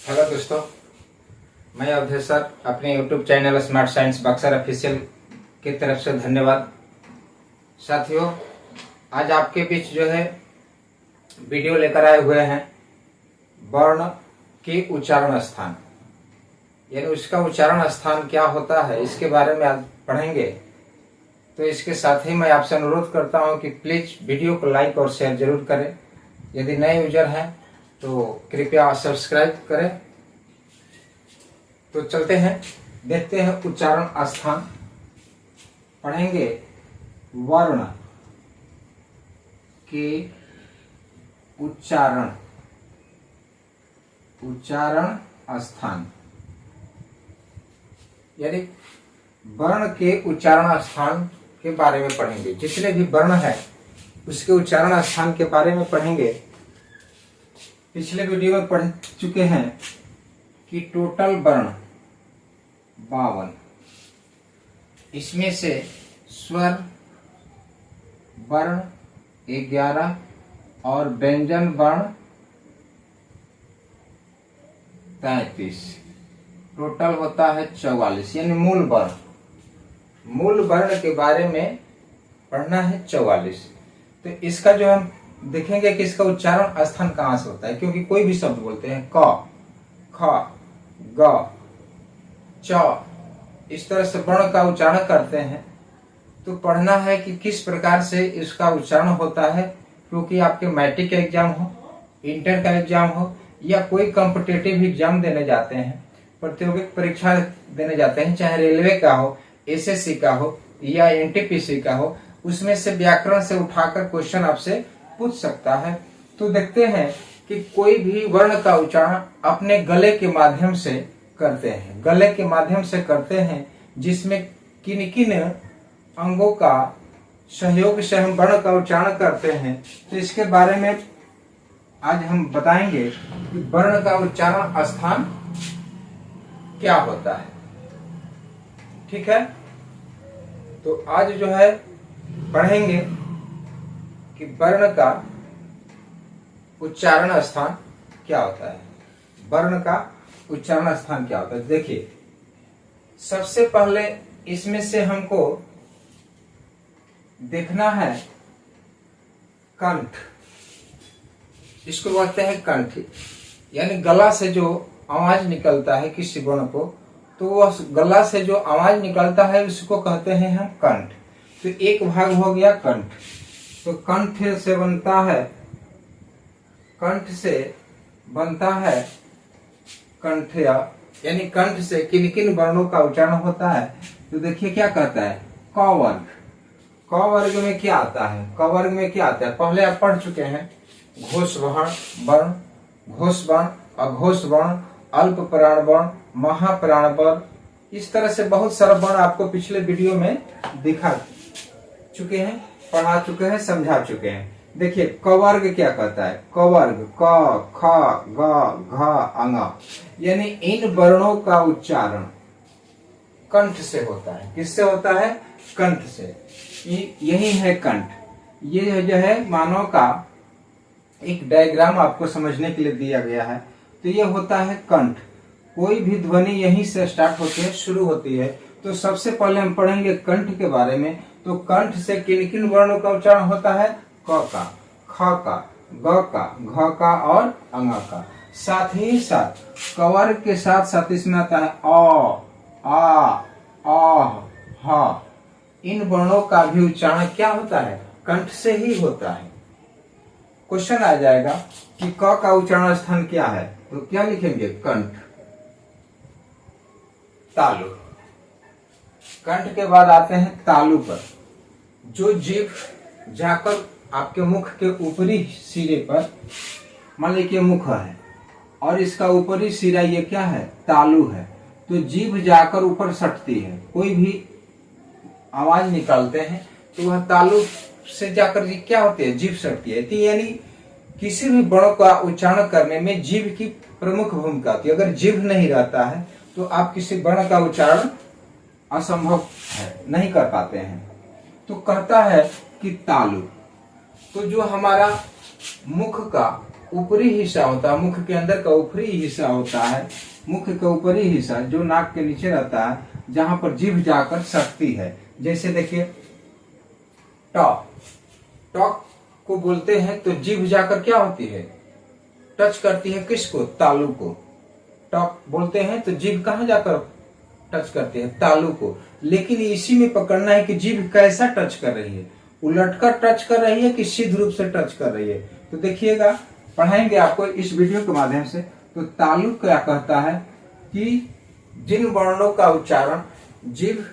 Hello दोस्तों, मैं Awadhesh sir अपने YouTube channel smart science Buxar official की तरफ से धन्यवाद। साथियों, आज आपके बीच जो है वीडियो लेकर आए हुए हैं वर्ण के उच्चारण स्थान, यानी उसका उच्चारण स्थान क्या होता है इसके बारे में आज पढ़ेंगे। तो इसके साथ ही मैं आपसे अनुरोध करता हूं कि प्लीज वीडियो को लाइक और शेयर जरूर करें। यदि नए यूजर हैं तो कृपया सब्सक्राइब करें। तो चलते हैं, देखते हैं उच्चारण स्थान। पढ़ेंगे वर्ण के उच्चारण स्थान, यानी वर्ण के उच्चारण स्थान के बारे में पढ़ेंगे। जितने भी वर्ण है उसके उच्चारण स्थान के बारे में पढ़ेंगे। पिछले वीडियो में पढ़ चुके हैं कि टोटल वर्ण 52, इसमें से स्वर वर्ण 11 और व्यंजन वर्ण 33, टोटल होता है 44, यानी मूल वर्ण के बारे में पढ़ना है 44। तो इसका जो हम देखेंगे कि इसका उच्चारण स्थान कहां से होता है, क्योंकि कोई भी शब्द बोलते हैं क, ख, ग, च, इस तरह से वर्ण का उच्चारण करते हैं। तो पढ़ना है कि किस प्रकार से इसका उच्चारण होता है, क्योंकि आपके मैट्रिक का एग्जाम हो, इंटर का एग्जाम हो, या कोई कॉम्पिटिटिव एग्जाम देने जाते हैं, प्रतियोगिक परीक्षा देने जाते हैं, चाहे रेलवे का हो, एसएससी का हो या एनटीपीसी का हो, उसमें से व्याकरण से उठाकर क्वेश्चन आपसे पूछ सकता है। तो देखते हैं कि कोई भी वर्ण का उच्चारण अपने गले के माध्यम से करते हैं, गले के माध्यम से करते हैं, जिसमें किन किन अंगों का सहयोग से हम वर्ण का उच्चारण करते हैं। तो इसके बारे में आज हम बताएंगे कि वर्ण का उच्चारण स्थान क्या होता है। ठीक है, तो आज जो है पढ़ेंगे कि वर्ण का उच्चारण स्थान क्या होता है। वर्ण का उच्चारण स्थान क्या होता है, देखिए सबसे पहले इसमें से हमको देखना है कंठ। इसको बोलते हैं कंठ, यानी गला से जो आवाज निकलता है किसी वर्ण को, तो वह गला से जो आवाज निकलता है उसको कहते हैं हम कंठ। तो एक भाग हो गया कंठ। तो कंठ से बनता है कंठया, यानी कंठ से किन किन वर्णों का उच्चारण होता है। तो देखिए क्या कहता है, क वर्ग। क वर्ग में क्या आता है, क वर्ग में क्या आता है, पहले आप पढ़ चुके हैं घोष वर्ण, घोष वर्ण, अघोष वर्ण, अल्प प्राण वर्ण, महाप्राण वर्ण, इस तरह से बहुत सारा वर्ण आपको पिछले वीडियो में दिखा चुके हैं, पढ़ा चुके हैं, समझा चुके हैं। देखिए कवर्ग क्या कहता है, कवर्ग क, ख, ग, घ, अंग, यानी इन वर्णों का उच्चारण कंठ से होता है। किससे होता है, कंठ से। यही है कंठ। ये जो है मानव का एक डायग्राम आपको समझने के लिए दिया गया है। तो ये होता है कंठ। कोई भी ध्वनि यहीं से स्टार्ट होती है, शुरू होती है। तो सबसे पहले हम पढ़ेंगे कंठ के बारे में। तो कंठ से किन किन वर्णों का उच्चारण होता है, क का, ख का, ग का, घ का और अंग का। साथ ही साथ कवर्ग के साथ साथ इसमें आता है अ, आ, ह। इन वर्णों का भी उच्चारण क्या होता है, कंठ से ही होता है। क्वेश्चन आ जाएगा कि क का उच्चारण स्थान क्या है, तो क्या लिखेंगे, कंठ। तालु। कंठ के बाद आते हैं तालु पर। जो जीभ जाकर आपके मुख के ऊपरी सिरे पर, मान लीजिए मुख है और इसका ऊपरी सिरा ये क्या है, तालु है, तो जीभ जाकर ऊपर सटती है। कोई भी आवाज निकालते हैं तो वह तालु से जाकर क्या होती है, जीभ सटती है। तो यानी किसी भी वर्ण का उच्चारण करने में जीभ की प्रमुख भूमिका होती है। अगर जीभ नहीं रहता है तो आप किसी वर्ण का उच्चारण असंभव है, नहीं कर पाते हैं। तो कहता है कि तालु। तो जो हमारा मुख का ऊपरी हिस्सा होता है, मुख के अंदर का ऊपरी हिस्सा होता है, मुख का ऊपरी हिस्सा जो नाक के नीचे रहता है, जहां पर जीभ जाकर सटती है। जैसे देखिए टॉक, टॉक को बोलते हैं तो जीभ जाकर क्या होती है, टच करती है किसको, तालू को। टॉक बोलते हैं तो जीभ कहां जाकर टच करती है, तालू को। लेकिन इसी में पकड़ना है कि जीभ कैसा टच कर रही है, उलटकर टच कर रही है कि सीध रूप से टच कर रही है। तो देखिएगा, पढ़ाएंगे आपको इस वीडियो के माध्यम से। तो तालु क्या कहता है कि जिन वर्णों का उच्चारण जीभ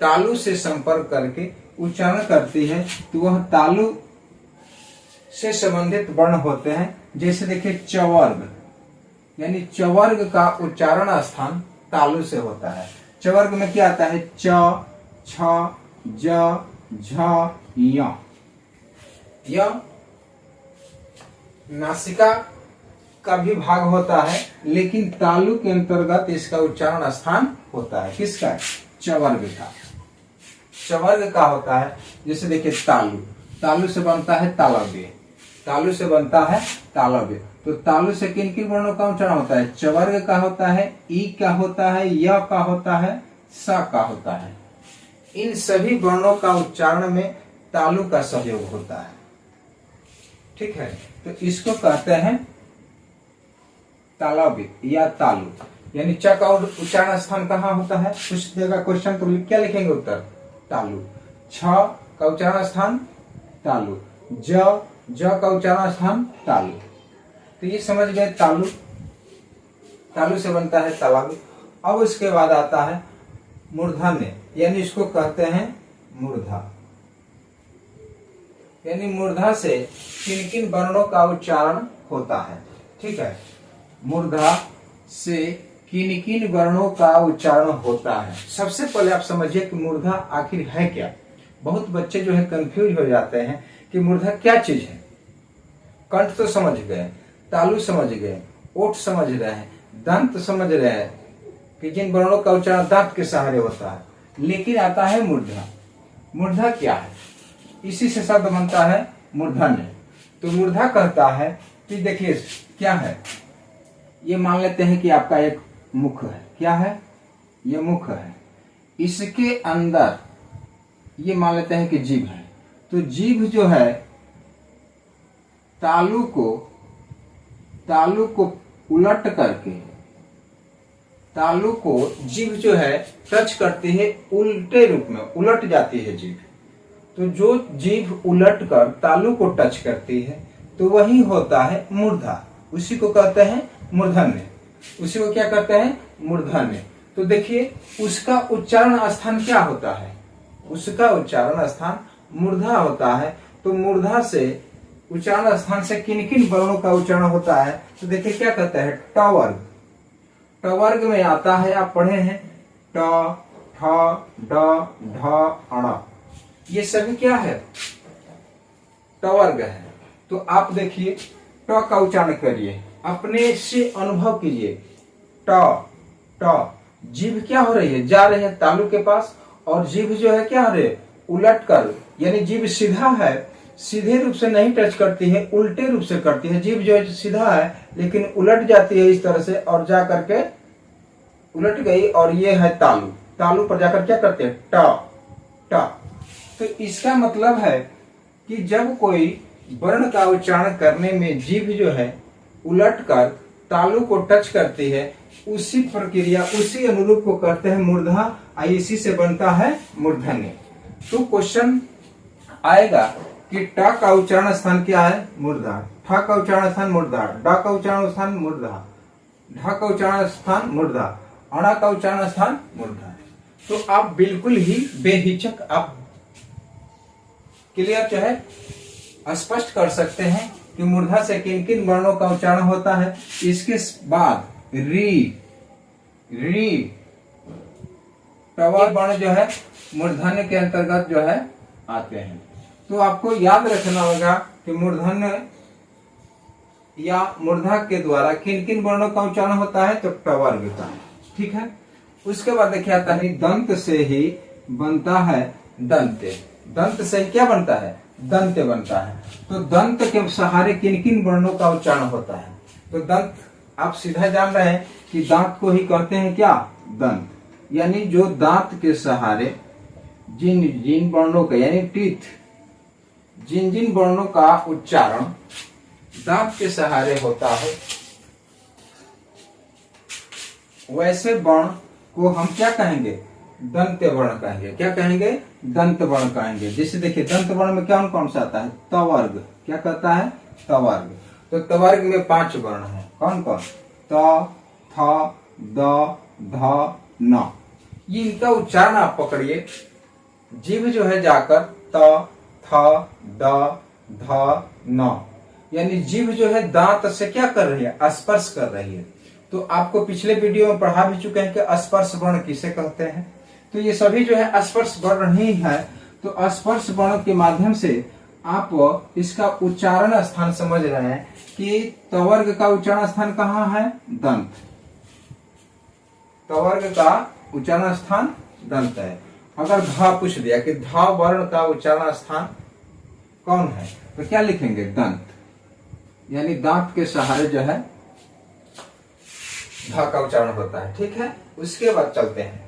तालु से संपर्क करके उच्चारण करती है तो वह तालु से संबंधित वर्ण होते हैं। जैसे देखिए चवर्ग, यानी चवर्ग का उच्चारण स्थान तालु से होता है। चवर्ग में क्या आता है, च, छ, ज, झ, य। यह नासिका का भी भाग होता है, लेकिन तालु के अंतर्गत इसका उच्चारण स्थान होता है। किसका, चवर्ग का। चवर्ग का होता है, जैसे देखिए तालु, तालु से बनता है तालव्य, तालु से बनता है तालव्य। तो तालु से किन किन वर्णों का उच्चारण होता है, चवर्ग का होता है, ई का होता है, य का होता है, स का होता है। इन सभी वर्णों का उच्चारण में तालु का सहयोग होता है। ठीक है, तो इसको कहते हैं तालव्य या तालु। यानी च का उच्चारण स्थान कहाँ होता है, कुछ देगा क्वेश्चन तो क्या लिखेंगे उत्तर, तालु। छ का उच्चारण स्थान तालु, ज का उच्चारण स्थान तालु। तो ये समझ गए तालु, तालु से बनता है तालव्य। अब इसके बाद आता है मूर्धन्य, यानी इसको कहते हैं मूर्धा। यानी मूर्धा से किन किन वर्णों का उच्चारण होता है। ठीक है, मूर्धा से किन किन वर्णों का उच्चारण होता है। सबसे पहले आप समझिए कि मूर्धा आखिर है क्या। बहुत बच्चे जो है कंफ्यूज हो जाते हैं कि मूर्धा क्या चीज है। कंठ तो समझ गए, तालु समझ गए, ओठ समझ रहे हैं, दंत समझ रहे हैं कि जिन वर्णों का उच्चारण दांत के सहारे होता है, लेकिन आता है मूर्धा। मूर्धा क्या है, इसी से शब्द बनता है मूर्धन्य। तो मूर्धा कहता है कि देखिए क्या है, ये मान लेते हैं कि आपका एक मुख है, क्या है, ये मुख है, इसके अंदर ये मान लेते हैं कि जीभ है। तो जीभ जो है तालु को उलट करके, तालु को जीभ जो है टच करती है उल्टे रूप में, उलट जाती है जीभ। तो जो जीभ उलट कर तालु को टच करती है तो वही होता है मूर्धा, उसी को कहते हैं मूर्धन्य। उसी को क्या कहते हैं, मूर्धन्य। तो देखिए उसका उच्चारण स्थान क्या होता है, उसका उच्चारण स्थान मूर्धा होता है। तो मूर्धा से उच्चारण स्थान से किन किन वर्णों का उच्चारण होता है, तो देखिए क्या कहता है, टवर्ग। टवर्ग में आता है, आप पढ़े हैं ट, ठ, ड, ढ, अण, ये सभी क्या है, टवर्ग है। तो आप देखिए ट का उच्चारण करिए, अपने से अनुभव कीजिए। ट, ट, जीभ क्या हो रही है, जा रही है तालु के पास, और जीभ जो है क्या हो रही है, उलट कर, यानी जीभ सीधा है, सीधे रूप से नहीं टच करती है, उल्टे रूप से करती है। जीभ जो है सीधा है लेकिन उलट जाती है इस तरह से, और जा करके उलट गई, और ये है तालु, तालु पर जाकर क्या करते हैं, ट, ट। तो इसका मतलब है कि जब कोई वर्ण का उच्चारण करने में जीभ जो है उलट कर तालु को टच करती है, उसी प्रक्रिया, उसी अनुरूप को कहते हैं मूर्धा, इसी से बनता है मूर्धन्य। तो क्वेश्चन आएगा कि ट का उच्चारण स्थान क्या है, मूर्धा, ठ का उच्चारण स्थान मूर्धा, ड का उच्चारण स्थान मूर्धा, ढ का उच्चारण स्थान मूर्धा, अण का उच्चारण स्थान मूर्धा। तो आप बिल्कुल ही बेहिचक आप क्लियर जो है स्पष्ट कर सकते हैं कि मूर्धा से किन किन वर्णों का उच्चारण होता है। इसके बाद री, टवर्ग वर्ण जो है मूर्धन्य के अंतर्गत जो है आते हैं। तो आपको याद रखना होगा कि मूर्धन्य या मूर्धा के द्वारा किन किन वर्णों का उच्चारण होता है, तो टवर्ग का। ठीक है, उसके बाद देखिए आता है दंत से ही बनता है दंत्य। दंत से क्या बनता है, दंत बनता है। तो दंत के सहारे किन किन वर्णों का उच्चारण होता है? तो दंत आप सीधा जान रहे हैं कि दांत को ही कहते हैं क्या? दंत। यानी जो दांत के सहारे जिन जिन वर्णों का यानी टीथ, जिन जिन वर्णों का उच्चारण दांत के सहारे होता है, वैसे वर्ण को हम क्या कहेंगे? दंत वर्ण कहेंगे। क्या कहेंगे? दंत वर्ण कहेंगे। जैसे देखिए दंत वर्ण में कौन कौन सा आता है? तवर्ग। क्या कहता है? तवर्ग। तो तवर्ग में 5 वर्ण है। कौन कौन? त, थ, द, ध, न। ये इनका उच्चारण आप पकड़िए। जीभ जो है जाकर त, थ, द, ध, न, यानी जीभ जो है दांत से क्या कर रही है? स्पर्श कर रही है। तो आपको पिछले वीडियो में पढ़ा भी चुके हैं कि स्पर्श वर्ण किसे कहते हैं। तो ये सभी जो है स्पर्श वर्ण ही है। तो स्पर्श वर्ण के माध्यम से आप इसका उच्चारण स्थान समझ रहे हैं कि तवर्ग का उच्चारण स्थान कहाँ है? दंत। तवर्ग का उच्चारण स्थान दंत है। अगर धा पूछ दिया कि धा वर्ण का उच्चारण स्थान कौन है, तो क्या लिखेंगे? दंत। यानी दांत के सहारे जो है धा का उच्चारण होता है। ठीक है। उसके बाद चलते हैं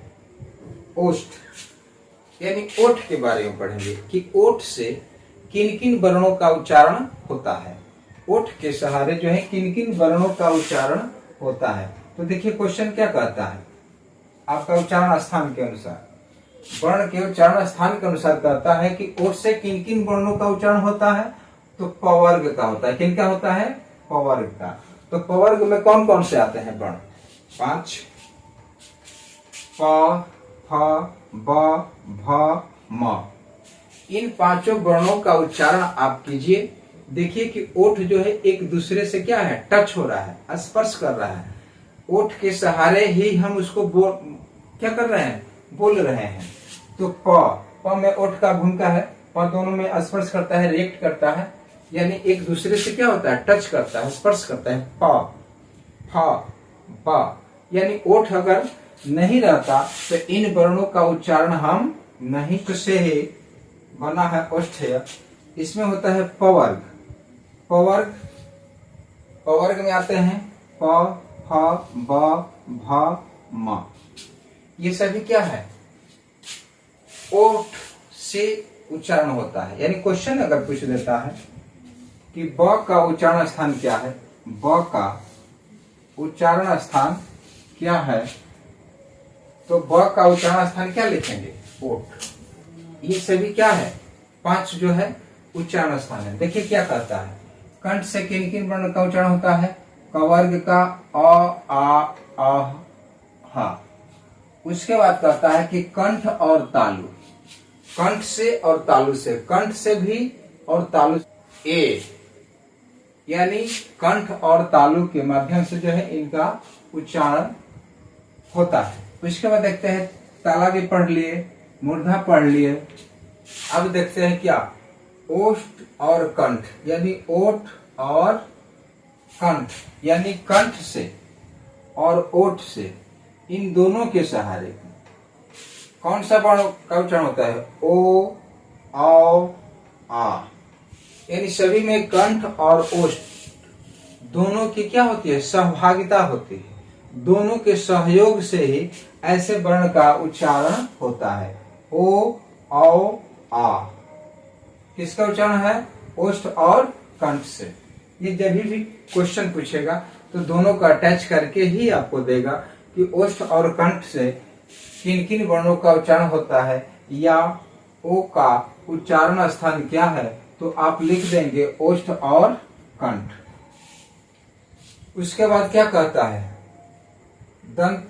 ओष्ठ, यानी ओठ के बारे में पढ़ेंगे कि ओठ से किन किन वर्णों का उच्चारण होता है। ओठ के सहारे जो है किन किन वर्णों का उच्चारण होता है। तो देखिए क्वेश्चन क्या कहता है आपका उच्चारण स्थान के अनुसार, वर्ण के उच्चारण स्थान के अनुसार कहता है कि ओठ से किन किन वर्णों का उच्चारण होता है। तो पवर्ग का होता है। किन का होता है? पवर्ग का। तो पवर्ग में कौन कौन से आते हैं वर्ण? 5। प, फ, ब, भ, म। इन 5 वर्णों का उच्चारण आप कीजिए। देखिए कि ओठ जो है एक दूसरे से क्या है? टच हो रहा है, स्पर्श कर रहा है। ओठ के सहारे ही हम उसको क्या कर रहे हैं? बोल रहे हैं। तो प में ओठ का भूमिका है। प दोनों में स्पर्श करता है, रिएक्ट करता है, यानी एक दूसरे से क्या होता है? टच करता है, स्पर्श करता है। प, फ, ब, यानी ओठ अगर नहीं रहता तो इन वर्णों का उच्चारण हम नहीं से ही बना है ओष्ठ्य। इसमें होता है पवर्ग। पवर्ग, पवर्ग में आते हैं प, फ, ब, भ, म। ये सभी क्या है? ओठ से उच्चारण होता है। यानी क्वेश्चन अगर पूछ देता है कि ब का उच्चारण स्थान क्या है, ब का उच्चारण स्थान क्या है, तो ब का उच्चारण स्थान क्या लिखेंगे? ओठ। ये सभी क्या है? 5 जो है उच्चारण स्थान है। देखिए क्या कहता है, कंठ से किन किन वर्ण का उच्चारण होता है? कवर्ग का अ, आ, अह, हा। उसके बाद कहता है कि कंठ और तालु। कंठ से और तालु से, कंठ से भी और तालु ए, यानी कंठ और तालु के माध्यम से जो है इनका उच्चारण होता है। उसके बाद देखते हैं ताला भी पढ़ लिए, मूर्धा पढ़ लिए। अब देखते हैं क्या? ओष्ठ और कंठ, यानी ओठ और कंठ, यानी कंठ से और ओठ से, इन दोनों के सहारे कौन सा वर्ण का उच्चारण होता है? ओ, औ, आ। यानी सभी में कंठ और ओष्ठ दोनों की क्या होती है? सहभागिता होती है। दोनों के सहयोग से ही ऐसे वर्ण का उच्चारण होता है। ओ, औ, आ। किसका उच्चारण है? ओष्ठ और कंठ से। ये जब भी क्वेश्चन पूछेगा तो दोनों का अटैच करके ही आपको देगा कि ओष्ठ और कंठ से किन किन वर्णों का उच्चारण होता है, या ओ का उच्चारण स्थान क्या है। तो आप लिख देंगे ओष्ठ और कंठ। उसके बाद क्या कहता है? दंत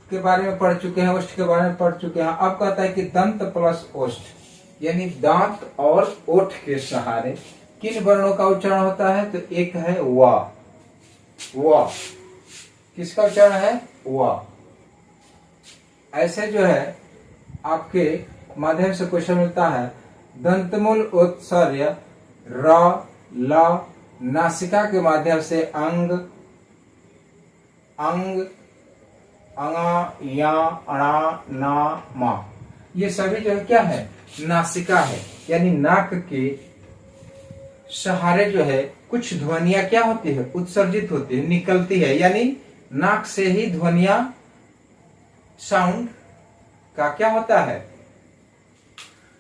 के बारे में पढ़ चुके हैं, ओष्ठ के बारे में पढ़ चुके हैं। अब कहता है कि दंत प्लस ओष्ठ, यानी दांत और ओठ के सहारे किन वर्णों का उच्चारण होता है। तो एक है व। व किसका उच्चारण है? व। ऐसे जो है आपके माध्यम से क्वेश्चन मिलता है। दंतमूल उत्सर्य र, ल, नासिका के माध्यम से अंग, अंग, अंगा, या, अणा, ना, मा। ये सभी जो है क्या है? नासिका है, यानी नाक के सहारे जो है कुछ ध्वनियां क्या होती है, उत्सर्जित होती है, निकलती है, यानी नाक से ही ध्वनियां, साउंड का क्या होता है,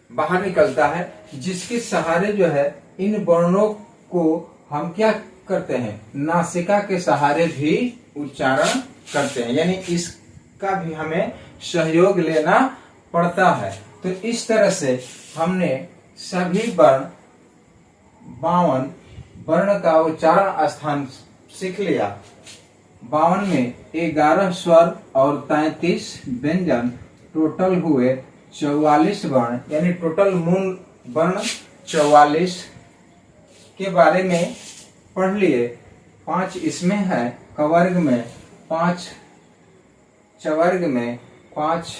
बाहर निकलता है, जिसके सहारे जो है इन वर्णों को हम क्या करते हैं, नासिका के सहारे भी उच्चारण करते हैं, यानी इसका भी हमें सहयोग लेना पड़ता है। तो इस तरह से हमने सभी वर्ण 52 वर्ण का उच्चारण स्थान सीख लिया। 52 में 11 स्वर और 33 व्यंजन, टोटल हुए 44 वर्ण, यानी टोटल मूल वर्ण 44 के बारे में पढ़ लिए। 5 इसमें है कवर्ग में, 5 चवर्ग में, 5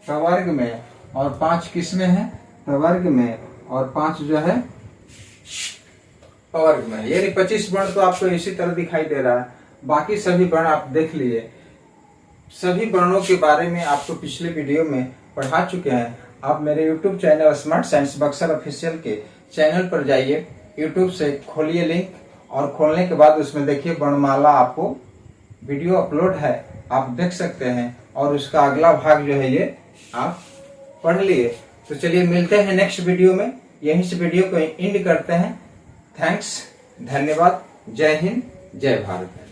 कवर्ग में, और 5 किसमें है, प्रवर्ग में, और 5 जो है पवर्ग में, यानी 25 वर्ण तो आपको इसी तरह दिखाई दे रहा है। बाकी सभी वर्ण आप देख लिए। सभी वर्णों के बारे में आपको पिछले वीडियो में पढ़ा चुके हैं। आप मेरे YouTube channel smart science Buxar official के चैनल पर जाइए, YouTube से खोलिए लिंक, और खोलने के बाद उसमें देखिए वर्णमाला, आपको वीडियो अपलोड है, आप देख सकते हैं, और उसका अगला भाग जो है ये आप पढ़ लिए। तो चलिए मिलते हैं नेक्स्ट वीडियो में। यहीं से वीडियो को एंड करते हैं। थैंक्स, धन्यवाद, जय हिंद, जय भारत।